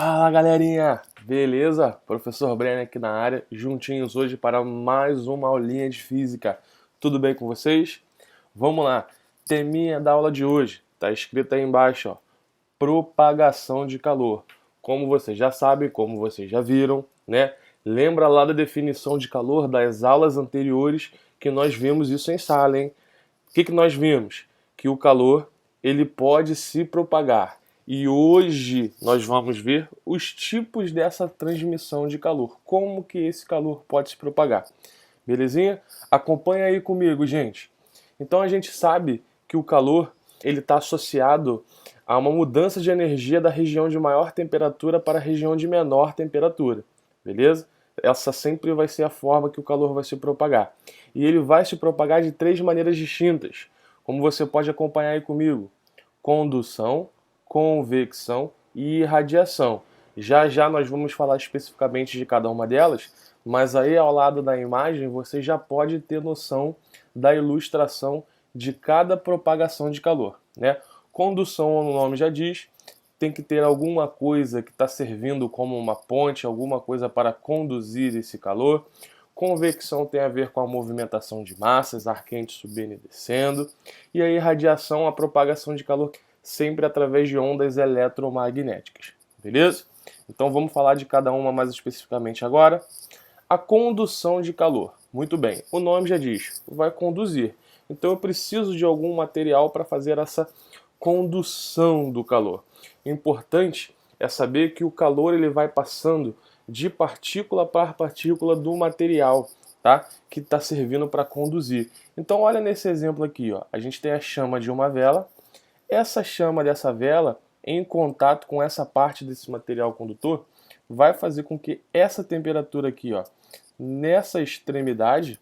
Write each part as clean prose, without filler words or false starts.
Fala galerinha, beleza? Professor Brenner aqui na área, juntinhos hoje para mais uma aulinha de física. Tudo bem com vocês? Vamos lá, teminha da aula de hoje, tá escrito aí embaixo, ó, propagação de calor. Como vocês já sabem, como vocês já viram, né? Lembra lá da definição de calor das aulas anteriores que nós vimos isso em sala, hein? O que nós vimos? Que o calor ele pode se propagar. E hoje nós vamos ver os tipos dessa transmissão de calor. Como que esse calor pode se propagar. Belezinha? Acompanha aí comigo, gente. Então a gente sabe que o calor ele está associado a uma mudança de energia da região de maior temperatura para a região de menor temperatura. Beleza? Essa sempre vai ser a forma que o calor vai se propagar. E ele vai se propagar de três maneiras distintas, como você pode acompanhar aí comigo: condução, convecção e irradiação. Já já nós vamos falar especificamente de cada uma delas, mas aí ao lado da imagem você já pode ter noção da ilustração de cada propagação de calor, né? Condução, o nome já diz, tem que ter alguma coisa que está servindo como uma ponte, alguma coisa para conduzir esse calor. Convecção tem a ver com a movimentação de massas, ar quente subindo e descendo. E a irradiação, a propagação de calor, sempre através de ondas eletromagnéticas. Beleza? Então vamos falar de cada uma mais especificamente agora. A condução de calor. Muito bem, o nome já diz, vai conduzir. Então eu preciso de algum material para fazer essa condução do calor. Importante é saber que o calor ele vai passando de partícula para partícula do material, tá? Que está servindo para conduzir. Então olha nesse exemplo aqui, ó. A gente tem a chama de uma vela. Essa chama dessa vela, em contato com essa parte desse material condutor, vai fazer com que essa temperatura aqui, ó, nessa extremidade,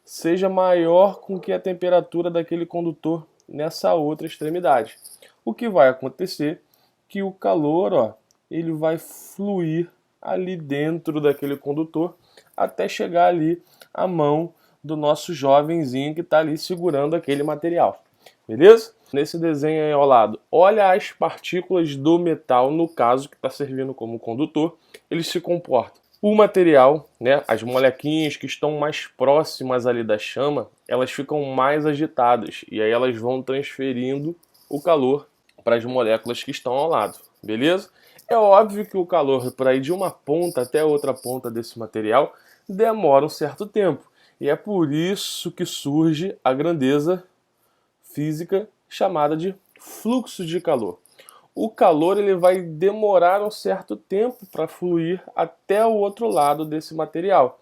seja maior com que a temperatura daquele condutor nessa outra extremidade. O que vai acontecer que o calor, ó, ele vai fluir ali dentro daquele condutor até chegar ali à mão do nosso jovenzinho que está ali segurando aquele material. Beleza? Nesse desenho aí ao lado, olha as partículas do metal, no caso, que está servindo como condutor, eles se comportam. O material, né, as molequinhas que estão mais próximas ali da chama, elas ficam mais agitadas e aí elas vão transferindo o calor para as moléculas que estão ao lado, beleza? É óbvio que o calor para ir de uma ponta até outra ponta desse material demora um certo tempo e é por isso que surge a grandeza física chamada de fluxo de calor. O calor ele vai demorar um certo tempo para fluir até o outro lado desse material.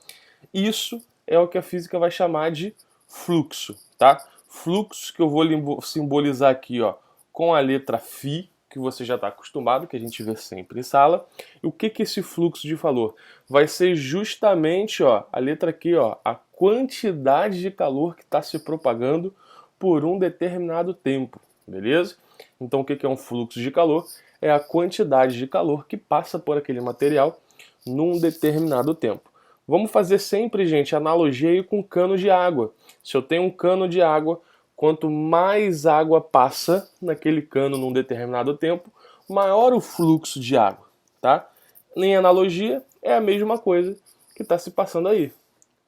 Isso é o que a física vai chamar de fluxo, tá? Fluxo que eu vou simbolizar aqui, ó, com a letra φ, que você já está acostumado, que a gente vê sempre em sala. E o que é esse fluxo de calor? Vai ser justamente, ó, a letra aqui, ó, a quantidade de calor que está se propagando por um determinado tempo, beleza? Então o que é um fluxo de calor? É a quantidade de calor que passa por aquele material num determinado tempo. Vamos fazer sempre, gente, analogia aí com cano de água. Se eu tenho um cano de água, quanto mais água passa naquele cano num determinado tempo, maior o fluxo de água, tá? Em analogia, é a mesma coisa que está se passando aí.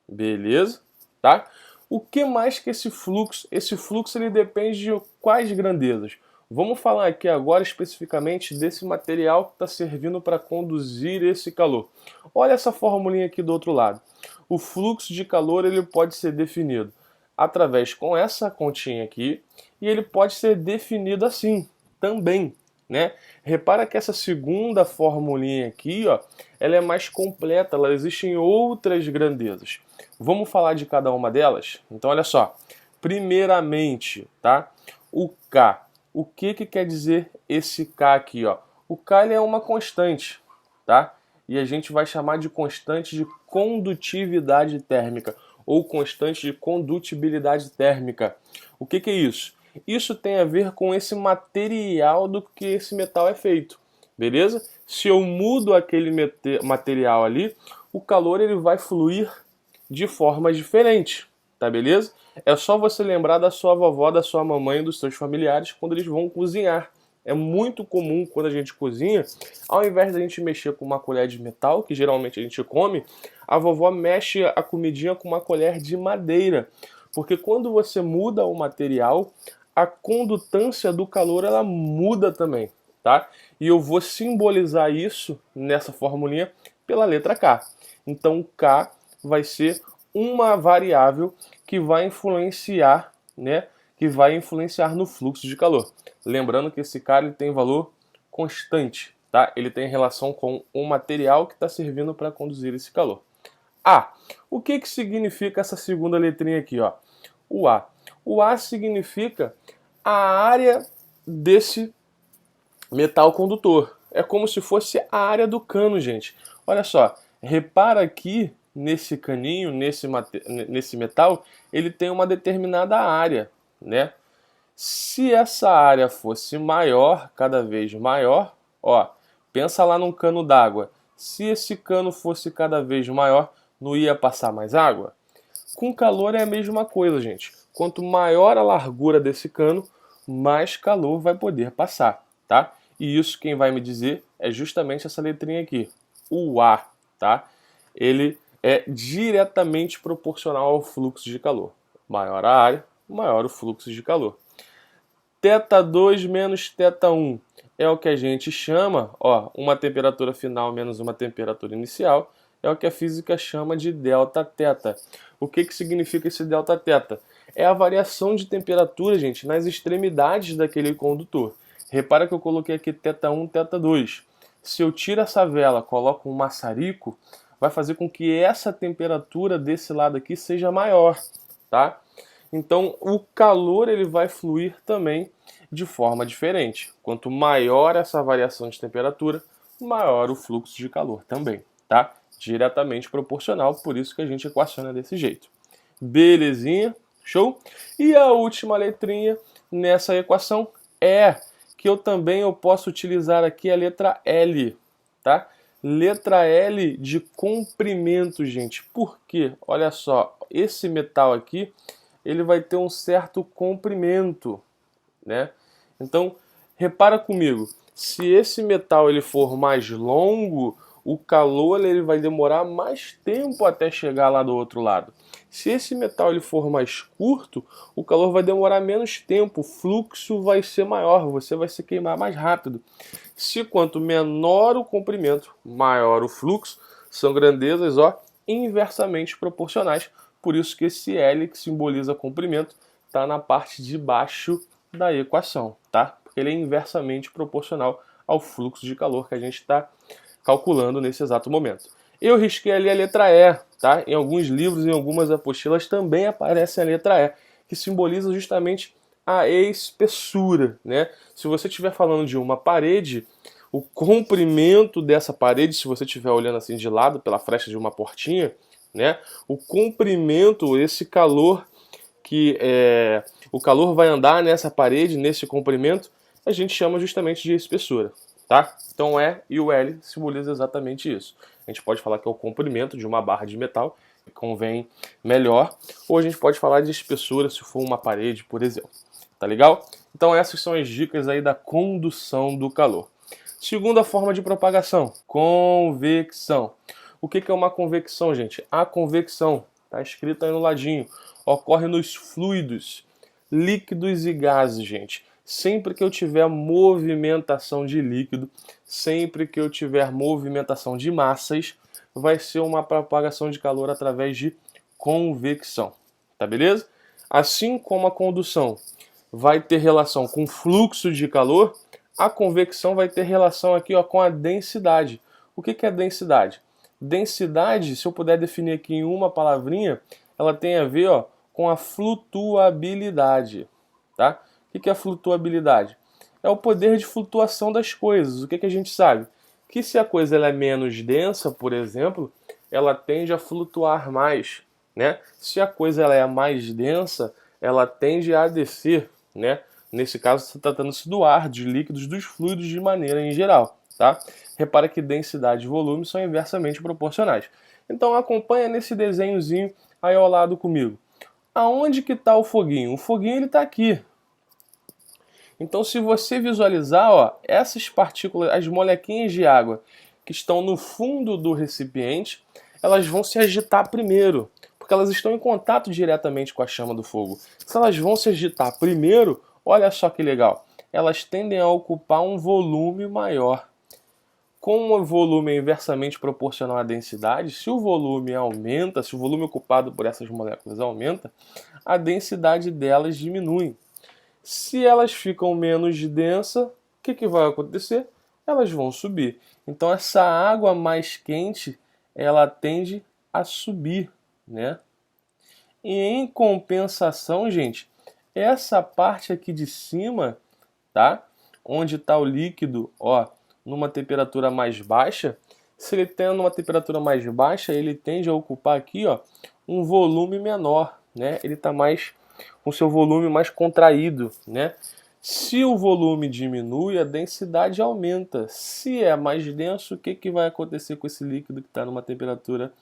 Beleza? Tá? O que mais que esse fluxo? Esse fluxo ele depende de quais grandezas? Vamos falar aqui agora especificamente desse material que está servindo para conduzir esse calor. Olha essa formulinha aqui do outro lado. O fluxo de calor ele pode ser definido através com essa continha aqui e ele pode ser definido assim também, né? Repara que essa segunda formulinha aqui, ó, ela é mais completa, ela existe em outras grandezas. Vamos falar de cada uma delas? Então olha só, primeiramente, tá? O K. O que quer dizer esse K aqui, ó? O K ele é uma constante, tá? E a gente vai chamar de constante de condutividade térmica ou constante de condutibilidade térmica. O que é isso? Isso tem a ver com esse material do que esse metal é feito, beleza? Se eu mudo aquele material ali, o calor ele vai fluir de formas diferentes, tá beleza? É só você lembrar da sua vovó, da sua mamãe, dos seus familiares quando eles vão cozinhar, É muito comum quando a gente cozinha, ao invés da gente mexer com uma colher de metal, que geralmente a gente come, a vovó mexe a comidinha com uma colher de madeira. Porque quando você muda o material, a condutância do calor ela muda também, tá? E eu vou simbolizar isso nessa formulinha pela letra K. Então K vai ser uma variável que vai influenciar, né? Que vai influenciar no fluxo de calor. Lembrando que esse cara ele tem valor constante, tá? Ele tem relação com o material que está servindo para conduzir esse calor. A. O que significa essa segunda letrinha aqui, ó? O A. O A significa a área desse metal condutor. É como se fosse a área do cano, gente. Olha só, repara aqui nesse caninho, nesse metal, ele tem uma determinada área, né? Se essa área fosse maior, cada vez maior, ó, pensa lá num cano d'água. Se esse cano fosse cada vez maior, não ia passar mais água? Com calor é a mesma coisa, gente. Quanto maior a largura desse cano, mais calor vai poder passar, tá? E isso quem vai me dizer é justamente essa letrinha aqui, o A, tá? Ele é diretamente proporcional ao fluxo de calor. Maior a área, maior o fluxo de calor. θ2 menos θ1 é o que a gente chama, ó, uma temperatura final menos uma temperatura inicial, é o que a física chama de Δθ. O que significa esse Δθ? É a variação de temperatura, gente, nas extremidades daquele condutor. Repara que eu coloquei aqui θ1, θ2. Se eu tiro essa vela, coloco um maçarico, vai fazer com que essa temperatura desse lado aqui seja maior, tá? Então o calor ele vai fluir também de forma diferente. Quanto maior essa variação de temperatura, maior o fluxo de calor também, tá? Diretamente proporcional, por isso que a gente equaciona desse jeito. Belezinha? Show? E a última letrinha nessa equação é que eu posso utilizar aqui a letra L, tá? Letra L de comprimento, gente. Por quê? Olha só, esse metal aqui, ele vai ter um certo comprimento, né? Então, repara comigo, se esse metal ele for mais longo, o calor ele vai demorar mais tempo até chegar lá do outro lado. Se esse metal ele for mais curto, o calor vai demorar menos tempo, o fluxo vai ser maior, você vai se queimar mais rápido. Se quanto menor o comprimento, maior o fluxo, são grandezas, ó, inversamente proporcionais. Por isso que esse L, que simboliza comprimento, está na parte de baixo da equação, tá? Porque ele é inversamente proporcional ao fluxo de calor que a gente está calculando nesse exato momento. Eu risquei ali a letra E, tá? Em alguns livros, em algumas apostilas também aparece a letra E, que simboliza justamente a espessura, né? Se você estiver falando de uma parede, o comprimento dessa parede, se você estiver olhando assim de lado pela fresta de uma portinha, né? O comprimento, esse calor o calor vai andar nessa parede, nesse comprimento, a gente chama justamente de espessura, tá? Então o E e o L simbolizam exatamente isso. A gente pode falar que é o comprimento de uma barra de metal, que convém melhor, ou a gente pode falar de espessura se for uma parede, por exemplo. Tá legal? Então essas são as dicas aí da condução do calor. Segunda forma de propagação, convecção. O que é uma convecção, gente? A convecção, tá escrito aí no ladinho, ocorre nos fluidos, líquidos e gases, gente. Sempre que eu tiver movimentação de líquido, sempre que eu tiver movimentação de massas, vai ser uma propagação de calor através de convecção, tá beleza? Assim como a condução vai ter relação com fluxo de calor, a convecção vai ter relação aqui, ó, com a densidade. O que é densidade? Densidade, se eu puder definir aqui em uma palavrinha, ela tem a ver, ó, com a flutuabilidade, tá? O que é a flutuabilidade? É o poder de flutuação das coisas. O que a gente sabe? Que se a coisa ela é menos densa, por exemplo, ela tende a flutuar mais, né? Se a coisa ela é mais densa, ela tende a descer, né? Nesse caso, está tratando-se do ar, dos líquidos, dos fluidos de maneira em geral, tá? Repara que densidade e volume são inversamente proporcionais. Então acompanha nesse desenhozinho aí ao lado comigo. Aonde que está o foguinho? O foguinho ele está aqui. Então, se você visualizar, ó, essas partículas, as molequinhas de água que estão no fundo do recipiente, elas vão se agitar primeiro, porque elas estão em contato diretamente com a chama do fogo. Se elas vão se agitar primeiro, olha só que legal, elas tendem a ocupar um volume maior. Com o volume inversamente proporcional à densidade, se o volume aumenta, se o volume ocupado por essas moléculas aumenta, a densidade delas diminui. Se elas ficam menos densas, o que vai acontecer? Elas vão subir. Então essa água mais quente, ela tende a subir, né? E em compensação, gente, essa parte aqui de cima, tá? Onde está o líquido, ó, numa temperatura mais baixa, se ele tem numa temperatura mais baixa, ele tende a ocupar aqui, ó, um volume menor, né? Ele está mais com seu volume mais contraído, né? Se o volume diminui, a densidade aumenta. Se é mais denso, o que vai acontecer com esse líquido que está numa temperatura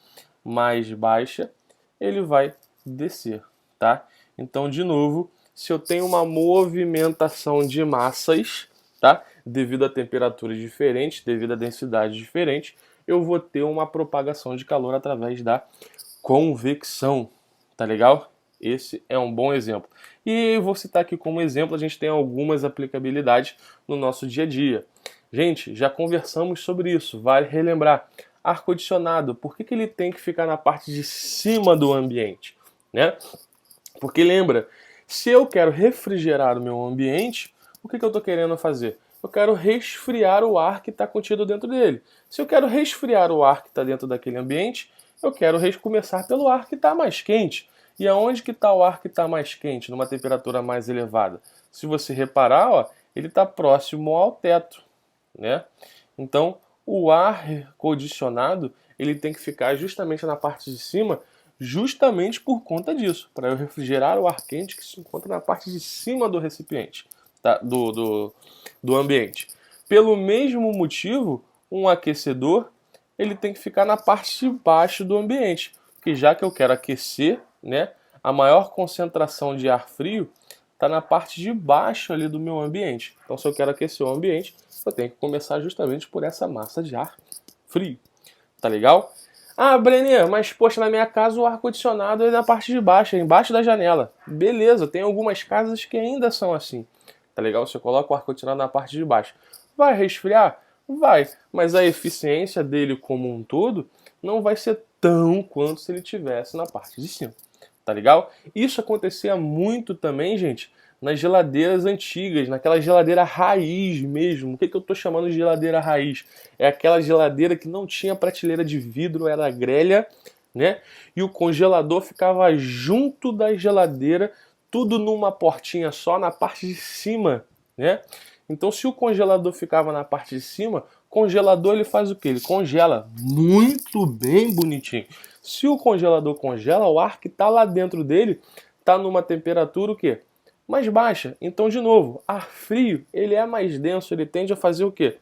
mais baixa? Ele vai descer, tá? Então, de novo, se eu tenho uma movimentação de massas, tá? Devido a temperaturas diferentes, devido a densidade diferente, eu vou ter uma propagação de calor através da convecção, tá legal? Esse é um bom exemplo. E vou citar aqui como exemplo, a gente tem algumas aplicabilidades no nosso dia a dia. Gente, já conversamos sobre isso, vale relembrar. Ar-condicionado, por que ele tem que ficar na parte de cima do ambiente, né? Porque lembra, se eu quero refrigerar o meu ambiente, o que eu estou querendo fazer? Eu quero resfriar o ar que está contido dentro dele. Se eu quero resfriar o ar que está dentro daquele ambiente, eu quero começar pelo ar que está mais quente. E aonde que está o ar que está mais quente, numa temperatura mais elevada? Se você reparar, ó, ele está próximo ao teto, né? Então, o ar condicionado, ele tem que ficar justamente na parte de cima, justamente por conta disso, para eu refrigerar o ar quente que se encontra na parte de cima do recipiente, tá? do ambiente. Pelo mesmo motivo, um aquecedor, ele tem que ficar na parte de baixo do ambiente, porque já que eu quero aquecer, né, a maior concentração de ar frio está na parte de baixo ali do meu ambiente. Então, se eu quero aquecer o ambiente, eu tenho que começar justamente por essa massa de ar frio. Tá legal? Ah, Brené, mas poxa, na minha casa o ar-condicionado é na parte de baixo, é embaixo da janela. Beleza, tem algumas casas que ainda são assim. Tá legal? Você coloca o ar-condicionado na parte de baixo. Vai resfriar? Vai, mas a eficiência dele como um todo não vai ser tão quanto se ele tivesse na parte de cima. Tá legal? Isso acontecia muito também, gente, nas geladeiras antigas, naquela geladeira raiz mesmo. O que eu estou chamando de geladeira raiz? É aquela geladeira que não tinha prateleira de vidro, era grelha, né? E o congelador ficava junto da geladeira, tudo numa portinha só na parte de cima, né? Então, se o congelador ficava na parte de cima, o congelador ele faz o quê? Ele congela muito bem bonitinho. Se o congelador congela, o ar que está lá dentro dele está numa temperatura o quê? Mais baixa. Então, de novo, ar frio, ele é mais denso, ele tende a fazer o quê?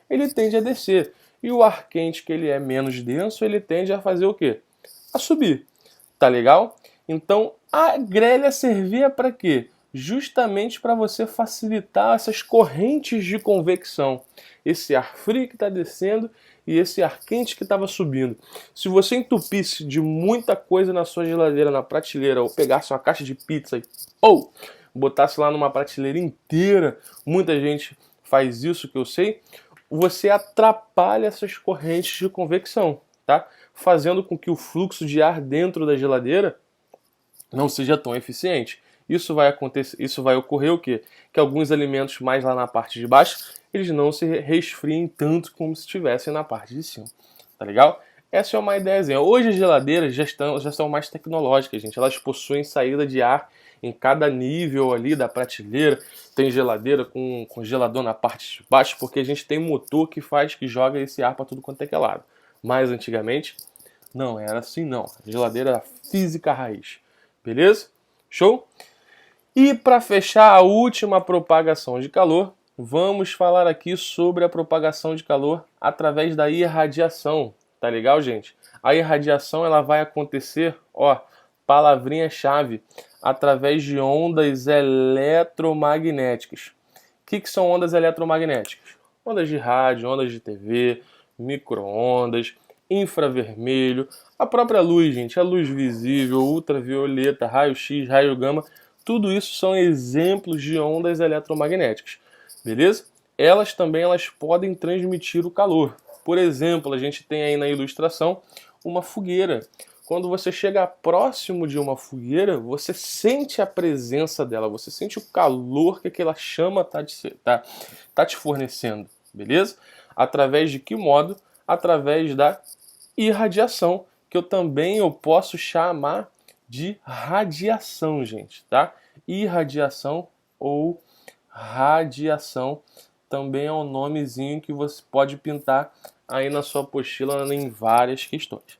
Ele tende a descer. E o ar quente, que ele é menos denso, ele tende a fazer o quê? A subir. Tá legal? Então, a grelha servia para quê? Justamente para você facilitar essas correntes de convecção. Esse ar frio que está descendo e esse ar quente que estava subindo. Se você entupisse de muita coisa na sua geladeira, na prateleira, ou pegasse uma caixa de pizza e botasse lá numa prateleira inteira, muita gente faz isso que eu sei, você atrapalha essas correntes de convecção, tá? Fazendo com que o fluxo de ar dentro da geladeira não seja tão eficiente. Isso vai acontecer, isso vai ocorrer o quê? Que alguns alimentos mais lá na parte de baixo, eles não se resfriem tanto como se estivessem na parte de cima. Tá legal? Essa é uma ideia. Hoje as geladeiras já são mais tecnológicas, gente. Elas possuem saída de ar em cada nível ali da prateleira. Tem geladeira com congelador na parte de baixo, porque a gente tem motor que joga esse ar para tudo quanto é que é lado. Mas antigamente não era assim não. A geladeira era física raiz. Beleza? Show? E para fechar a última propagação de calor, vamos falar aqui sobre a propagação de calor através da irradiação. Tá legal, gente? A irradiação ela vai acontecer, ó, palavrinha-chave, através de ondas eletromagnéticas. que são ondas eletromagnéticas? Ondas de rádio, ondas de TV, micro-ondas, infravermelho, a própria luz, gente, a luz visível, ultravioleta, raio-x, raio gama, tudo isso são exemplos de ondas eletromagnéticas, beleza? Elas podem transmitir o calor. Por exemplo, a gente tem aí na ilustração uma fogueira. Quando você chega próximo de uma fogueira, você sente a presença dela, você sente o calor que aquela chama tá te fornecendo, beleza? Através de que modo? Através da irradiação, que eu posso chamar de radiação, gente, tá? Irradiação ou radiação também é um nomezinho que você pode pintar aí na sua apostila em várias questões.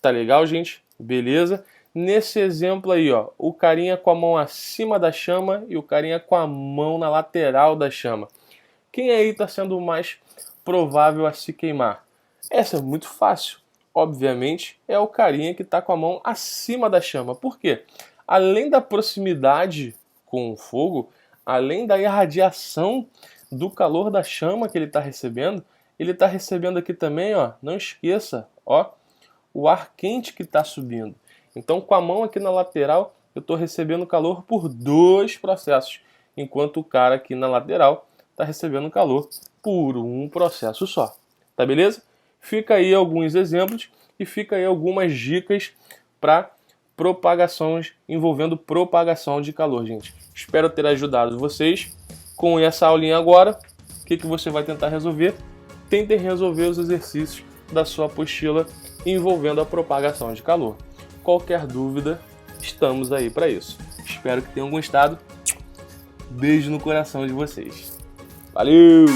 Tá legal, gente? Beleza? Nesse exemplo aí, ó, o carinha com a mão acima da chama e o carinha com a mão na lateral da chama. Quem aí está sendo mais provável a se queimar? Essa é muito fácil. Obviamente, é o carinha que está com a mão acima da chama. Por quê? Além da proximidade com o fogo, além da irradiação do calor da chama que ele está recebendo aqui também, ó, não esqueça, ó, o ar quente que está subindo. Então, com a mão aqui na lateral, eu estou recebendo calor por dois processos, enquanto o cara aqui na lateral está recebendo calor por um processo só. Tá beleza? Fica aí alguns exemplos e fica aí algumas dicas para propagações envolvendo propagação de calor, gente. Espero ter ajudado vocês. Com essa aulinha agora, o que você vai tentar resolver? Tentem resolver os exercícios da sua apostila envolvendo a propagação de calor. Qualquer dúvida, estamos aí para isso. Espero que tenham gostado. Beijo no coração de vocês. Valeu!